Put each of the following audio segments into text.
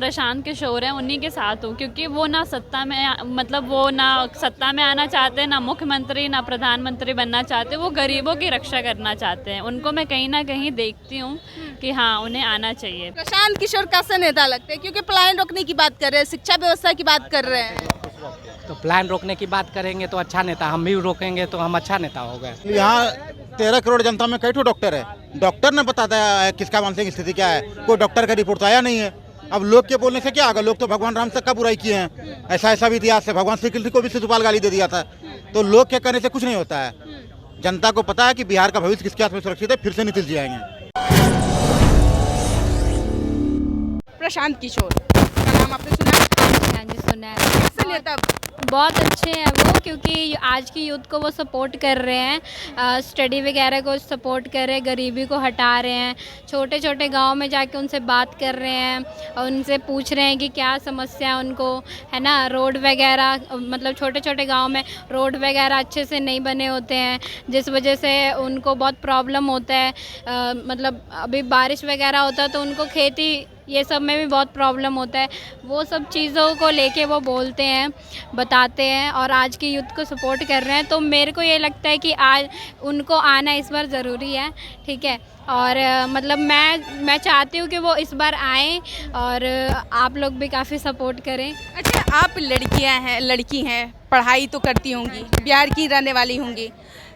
प्रशांत किशोर हैं उन्हीं के साथ हूँ, क्योंकि वो ना सत्ता में मतलब वो ना सत्ता में आना चाहते हैं, ना मुख्यमंत्री ना प्रधानमंत्री बनना चाहते, वो गरीबों की रक्षा करना चाहते हैं। उनको मैं कहीं ना कहीं देखती हूँ कि हाँ उन्हें आना चाहिए। प्रशांत किशोर कैसे नेता लगते हैं? क्योंकि पलायन रोकने की बात कर रहे हैं, शिक्षा व्यवस्था की बात कर रहे हैं। तो प्लान रोकने की बात करेंगे तो अच्छा नेता, हम भी रोकेंगे तो हम अच्छा नेता हो गए। यहाँ 13 करोड़ जनता में कई ठो डॉक्टर है, डॉक्टर ने बताता है किसका मानसिक स्थिति क्या है, कोई डॉक्टर का रिपोर्ट आया नहीं है। अब लोग के बोलने से क्या होगा, लोग तो भगवान राम तक का बुराई किए हैं, ऐसा भी इतिहास है, भगवान श्री कृष्ण को भी शिशुपाल गाली दे दिया था। तो लोग के कहने से कुछ नहीं होता है। जनता को पता है कि बिहार का भविष्य किसके हाथ में सुरक्षित है, फिर से नीतीश जी आएंगे। प्रशांत किशोर का नाम आपने सुना है? हाँ जी, सुना है। कैसे नेता? बहुत अच्छे हैं वो, क्योंकि आज की यूथ को वो सपोर्ट कर रहे हैं, स्टडी वगैरह को सपोर्ट कर रहे हैं, गरीबी को हटा रहे हैं, छोटे छोटे गांव में जाके उनसे बात कर रहे हैं और उनसे पूछ रहे हैं कि क्या समस्या है उनको, है ना। रोड वगैरह, मतलब छोटे छोटे गांव में रोड वगैरह अच्छे से नहीं बने होते हैं, जिस वजह से उनको बहुत प्रॉब्लम होता है। मतलब अभी बारिश वगैरह होता है तो उनको खेती ये सब में भी बहुत प्रॉब्लम होता है। वो सब चीज़ों को लेके वो बोलते हैं, बताते हैं और आज की यूथ को सपोर्ट कर रहे हैं। तो मेरे को ये लगता है कि आज उनको आना इस बार ज़रूरी है, ठीक है। और मतलब मैं चाहती हूँ कि वो इस बार आएँ और आप लोग भी काफ़ी सपोर्ट करें। अच्छा, आप लड़की हैं, पढ़ाई तो करती होंगी, बिहार की रहने वाली होंगी,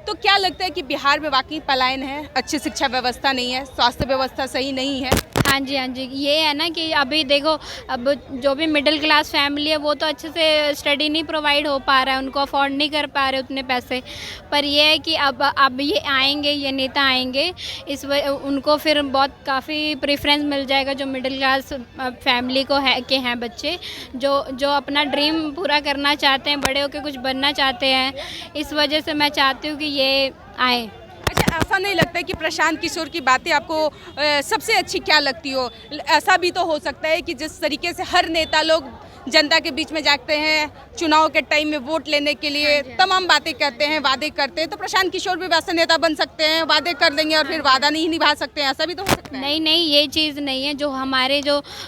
तो क्या लगता है कि बिहार में वाकई पलायन है, अच्छी शिक्षा व्यवस्था नहीं है, स्वास्थ्य व्यवस्था सही नहीं है? हाँ जी, हाँ जी, ये है ना कि अभी देखो, अब जो भी मिडिल क्लास फैमिली है वो तो अच्छे से स्टडी नहीं प्रोवाइड हो पा रहा है, उनको अफोर्ड नहीं कर पा रहे उतने पैसे। पर ये है कि अब ये आएंगे, ये नेता आएंगे, उनको फिर बहुत काफ़ी प्रेफरेंस मिल जाएगा। जो मिडिल क्लास फैमिली को के हैं बच्चे, जो अपना ड्रीम पूरा करना चाहते हैं, बड़े होकर कुछ बनना चाहते हैं, इस वजह से मैं चाहती हूँ कि ये आए। अच्छा, ऐसा नहीं लगता है कि प्रशांत किशोर की बातें आपको सबसे अच्छी क्या लगती हो? ऐसा भी तो हो सकता है कि जिस तरीके से हर नेता लोग जनता के बीच में जाते हैं, चुनाव के टाइम में वोट लेने के लिए तमाम बातें करते हैं, वादे करते हैं, तो प्रशांत किशोर भी वैसे नेता बन सकते हैं, वादे कर देंगे और फिर वादा नहीं निभा सकते हैं, ऐसा भी तो हो सकता है? नहीं, ये चीज़ नहीं है। जो हमारे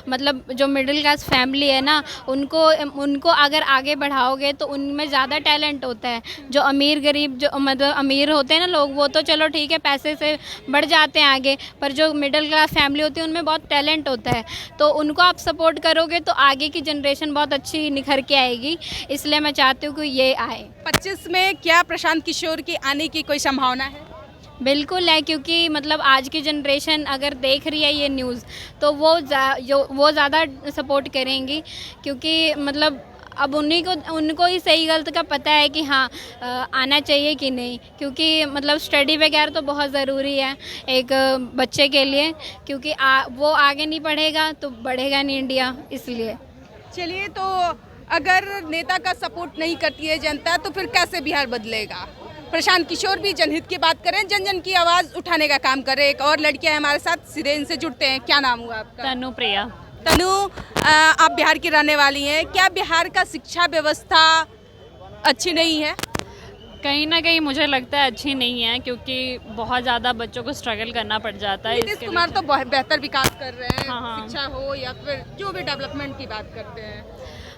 मतलब जो मिडिल क्लास फैमिली है ना, उनको अगर आगे बढ़ाओगे तो उनमें ज़्यादा टैलेंट होता है। जो अमीर गरीब, जो मतलब अमीर होते हैं ना लोग, वो तो चलो ठीक है, पैसे से बढ़ जाते हैं आगे, पर जो मिडिल क्लास फैमिली होती है उनमें बहुत टैलेंट होता है। तो उनको आप सपोर्ट करोगे तो आगे की जनरेशन बहुत अच्छी निखर के आएगी, इसलिए मैं चाहती हूँ कि ये आए। 25 में क्या प्रशांत किशोर की आने की कोई संभावना है? बिल्कुल है, क्योंकि मतलब आज की जनरेशन अगर देख रही है ये न्यूज़ तो वो ज़्यादा सपोर्ट करेंगी, क्योंकि मतलब अब उनको ही सही गलत का पता है कि हाँ आना चाहिए कि नहीं। क्योंकि मतलब स्टडी वगैरह तो बहुत ज़रूरी है एक बच्चे के लिए, क्योंकि वो आगे नहीं पढ़ेगा तो बढ़ेगा नहीं इंडिया, इसलिए। चलिए, तो अगर नेता का सपोर्ट नहीं करती है जनता तो फिर कैसे बिहार बदलेगा? प्रशांत किशोर भी जनहित की बात करें, जन जन की आवाज़ उठाने का काम करें। एक और लड़कियां हमारे साथ सीधे इनसे जुड़ते हैं। क्या नाम हुआ आपका? तनु प्रिया। तनु, आप बिहार की रहने वाली हैं, क्या बिहार का शिक्षा व्यवस्था अच्छी नहीं है? कहीं ना कहीं मुझे लगता है अच्छी नहीं है, क्योंकि बहुत ज़्यादा बच्चों को स्ट्रगल करना पड़ जाता है। नीतीश इसके कुमार तो बहुत बेहतर विकास कर रहे हैं, हाँ। शिक्षा हो या फिर जो भी डेवलपमेंट की बात करते हैं।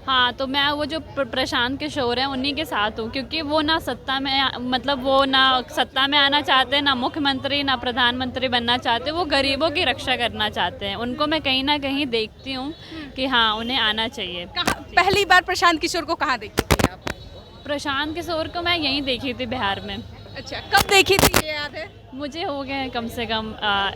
हाँ, तो मैं वो जो प्रशांत किशोर हैं उन्हीं के साथ हूँ, क्योंकि वो ना सत्ता में मतलब वो ना सत्ता में आना चाहते हैं, ना मुख्यमंत्री ना प्रधानमंत्री बनना चाहते, वो गरीबों की रक्षा करना चाहते हैं। उनको मैं कहीं ना कहीं देखती हूँ कि हाँ उन्हें आना चाहिए। पहली बार प्रशांत किशोर को कहाँ देखी थी आप? प्रशांत किशोर को मैं यहीं देखी थी, बिहार में। अच्छा, कब देखी थी ये याद है? मुझे हो गए कम से कम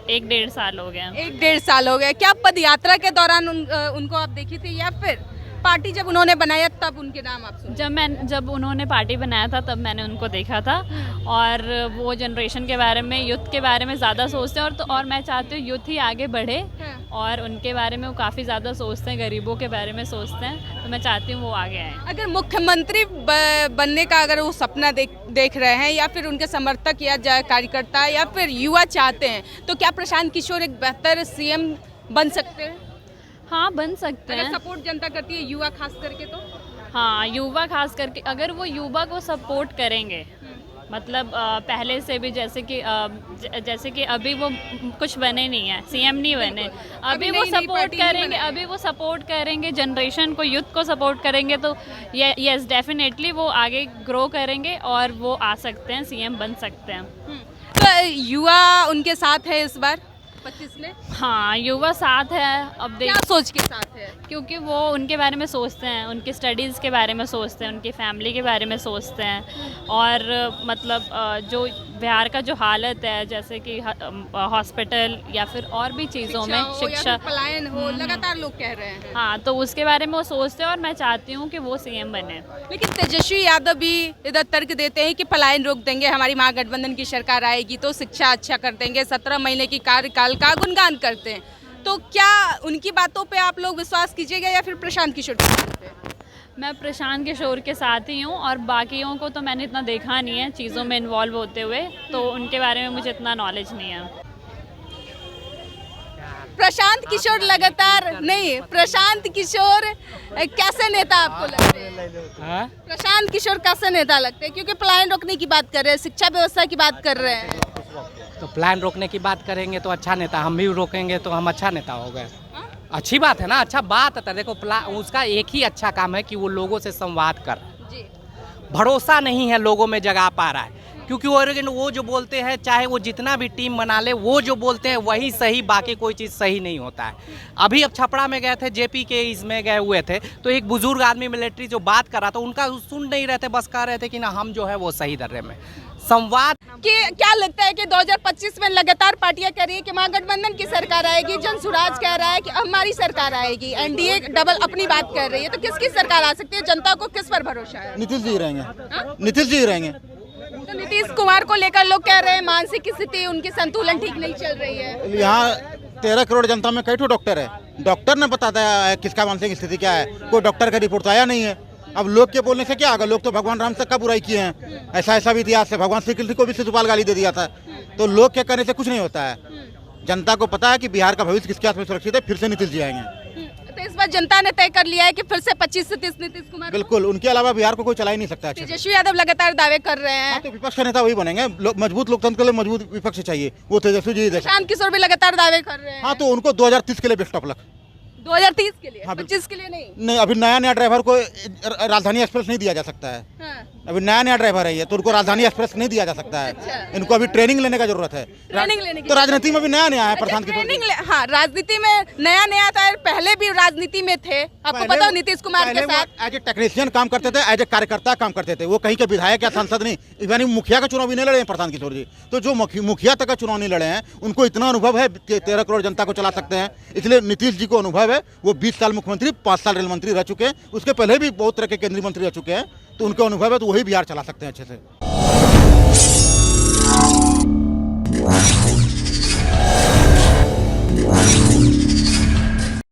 1-1.5 साल हो गए। 1-1.5 साल हो गए। क्या पद यात्रा के दौरान उनको आप देखी थी या फिर पार्टी जब उन्होंने बनाया तब उनके नाम आप सुने? जब उन्होंने पार्टी बनाया था तब मैंने उनको देखा था। और वो जनरेशन के बारे में, यूथ के बारे में ज़्यादा सोचते हैं, और मैं चाहती हूँ यूथ ही आगे बढ़े और उनके बारे में वो काफ़ी ज़्यादा सोचते हैं, गरीबों के बारे में सोचते हैं, तो मैं चाहती हूँ वो आगे आए। अगर मुख्यमंत्री बनने का अगर वो सपना देख रहे हैं या फिर उनके समर्थक या कार्यकर्ता या फिर युवा चाहते हैं, तो क्या प्रशांत किशोर एक बेहतर सीएम बन सकते हैं? हाँ, बन सकते हैं। अगर सपोर्ट जनता करती है, युवा खास करके तो? हाँ, युवा खास करके अगर वो युवा को सपोर्ट करेंगे मतलब पहले से भी जैसे कि अभी वो कुछ बने नहीं है, सीएम नहीं बने, अभी वो नई सपोर्ट पार्टी नहीं करेंगे, बनाई। अभी वो सपोर्ट करेंगे जनरेशन को, यूथ को सपोर्ट करेंगे तो यस डेफिनेटली वो आगे ग्रो करेंगे और वो आ सकते हैं, सीएम बन सकते हैं। तो युवा उनके साथ है इस बार 25 में, हाँ, युवा साथ है। अब क्या देख, सोच के साथ है? क्योंकि वो उनके बारे में सोचते हैं, उनकी स्टडीज़ के बारे में सोचते हैं, उनकी फैमिली के बारे में सोचते हैं और मतलब जो बिहार का जो हालत है, जैसे कि हॉस्पिटल या फिर और भी चीज़ों में हो या शिक्षा, फिर पलायन हो, लगातार लोग कह रहे हैं। हाँ, तो उसके बारे में वो सोचते हैं और मैं चाहती हूँ कि वो सीएम बने। लेकिन तेजस्वी यादव भी इधर तर्क देते हैं कि पलायन रोक देंगे, हमारी महागठबंधन की सरकार आएगी तो शिक्षा अच्छा कर देंगे, 17 महीने की कार्यकाल का गुणगान करते हैं। तो क्या उनकी बातों पे आप लोग विश्वास कीजिएगा या फिर प्रशांत किशोर के बातों पे? मैं प्रशांत किशोर के साथ ही हूँ और बाकियों को तो मैंने इतना देखा नहीं है चीज़ों में इन्वॉल्व होते हुए, तो उनके बारे में मुझे इतना नॉलेज नहीं है। प्रशांत किशोर लगातार नहीं, प्रशांत किशोर कैसे नेता आपको लगते हैं? प्रशांत किशोर कैसे नेता लगते हैं? क्योंकि पलायन रोकने की बात कर रहे हैं, शिक्षा व्यवस्था की बात कर रहे हैं। तो प्लान रोकने की बात करेंगे तो अच्छा नेता, हम भी रोकेंगे तो हम अच्छा नेता हो गए। अच्छी बात है ना, अच्छा बात है। देखो उसका एक ही अच्छा काम है कि वो लोगों से संवाद कर, जी, भरोसा नहीं है लोगों में जगा पा रहा है, क्योंकि वो जो बोलते हैं, चाहे वो जितना भी टीम बना ले, वो जो बोलते हैं वही सही, बाकी कोई चीज़ सही नहीं होता है। अभी अब छपरा में गए थे, जेपी के इसमें गए हुए थे, तो एक बुजुर्ग आदमी मिलिट्री जो बात कर रहा था, उनका सुन नहीं रहे थे, बस कह रहे थे कि ना हम जो है वो सही दर्रे में संवाद। कि क्या लगता है कि 2025 में लगातार पार्टियां कह रही है कि महागठबंधन की सरकार आएगी, जनसुराज कह रहा है कि हमारी सरकार आएगी, एनडीए डबल अपनी बात कर रही है, तो किसकी सरकार आ सकती है? जनता को किस पर भरोसा है? नीतीश जी रहेंगे, नीतीश जी रहेंगे। तो नीतीश कुमार को लेकर लोग कह रहे हैं मानसिक स्थिति उनकी संतुलन ठीक नहीं चल रही है। यहाँ 13 करोड़ जनता में कई ठो डॉक्टर है, डॉक्टर ने बताता है किसका मानसिक स्थिति क्या है, कोई डॉक्टर का रिपोर्ट तो आया नहीं है। अब लोग के बोलने से क्या होगा, लोग तो भगवान राम तक का बुराई किए हैं, ऐसा भी इतिहास है, भगवान श्री कृष्ण को भी शिशुपाल गाली दे दिया था, तो लोग के कहने से कुछ नहीं होता है। जनता को पता है कि बिहार का भविष्य किसके हाथ में सुरक्षित है, फिर से नीतीश जी आएंगे। तो इस बार जनता ने तय कर लिया है कि फिर से 25 से 30 नीतीश कुमार। बिल्कुल, उनके अलावा बिहार को कोई चला ही नहीं सकता है। तेजस्वी यादव लगातार दावे कर रहे हैं। तो विपक्ष का नेता वही बनेंगे, मजबूत लोकतंत्र के लिए मजबूत विपक्ष चाहिए, वो तेजस्वी जी। प्रशांत किशोर भी लगातार दावे कर रहे हैं। हाँ, तो उनको 2030 के लिए बेस्ट ऑफ लक। 2030 के लिए, हाँ, 25 के लिए नहीं। अभी नया ड्राइवर को राजधानी एक्सप्रेस नहीं दिया जा सकता है। हाँ। अभी नया ड्राइवर है ये, तो उनको राजधानी एक्सप्रेस नहीं दिया जा सकता है। अच्छा। इनको अभी ट्रेनिंग लेने का जरूरत है। ट्रेनिंग लेने की तो राजनीति में भी नया है प्रशांत किशोर। हाँ, राजनीति में नया था, पहले भी राजनीति में थे, आपको पता हो नीतीश कुमार के साथ एज ए टेक्नीशियन काम करते थे, एज ए कार्यकर्ता काम करते थे, वो कहीं के विधायक या सांसद नहीं, यानी मुखिया का चुनाव भी नहीं लड़े हैं प्रशांत किशोर जी। तो जो मुखिया तक का चुनाव नहीं लड़े हैं, उनको इतना अनुभव है कि 13 करोड़ जनता को चला सकते हैं। इसलिए नीतीश जी को अनुभव है, वो 20 साल मुख्यमंत्री, 5 साल रेल मंत्री रह चुके हैं, उसके पहले भी बहुत तरह के केंद्रीय मंत्री रह चुके हैं, तो उनको अनुभव है, तो वही बिहार चला सकते हैं अच्छे से।